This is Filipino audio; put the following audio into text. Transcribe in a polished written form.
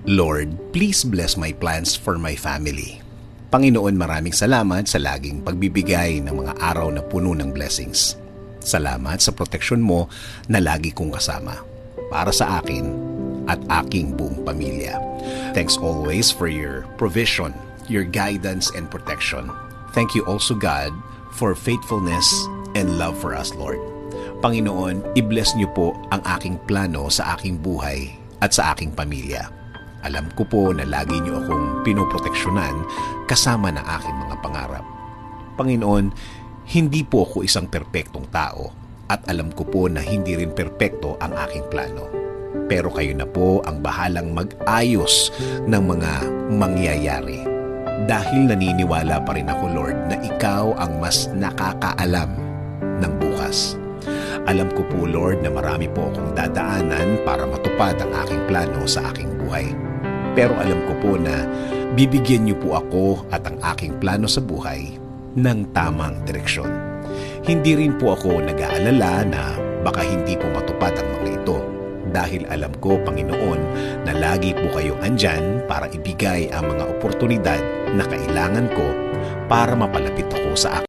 Lord, please bless my plans for my family. Panginoon, maraming salamat sa laging pagbibigay ng mga araw na puno ng blessings. Salamat sa proteksyon mo na lagi kong kasama para sa akin at aking buong pamilya. Thanks always for your provision, your guidance and protection. Thank you also, God, for faithfulness and love for us, Lord. Panginoon, i-bless niyo po ang aking plano sa aking buhay at sa aking pamilya. Alam ko po na lagi niyo akong pinoproteksyonan kasama ng aking mga pangarap. Panginoon, hindi po ako isang perpektong tao at alam ko po na hindi rin perpekto ang aking plano. Pero kayo na po ang bahalang mag-ayos ng mga mangyayari. Dahil naniniwala pa rin ako, Lord, na ikaw ang mas nakakaalam ng bukas. Alam ko po, Lord, na marami po akong dadaanan para matupad ang aking plano sa aking buhay. Pero alam ko po na bibigyan niyo po ako at ang aking plano sa buhay ng tamang direksyon. Hindi rin po ako nag-aalala na baka hindi po matupad ang mga ito. Dahil alam ko, Panginoon, na lagi po kayong andyan para ibigay ang mga oportunidad na kailangan ko para mapalapit ako sa aking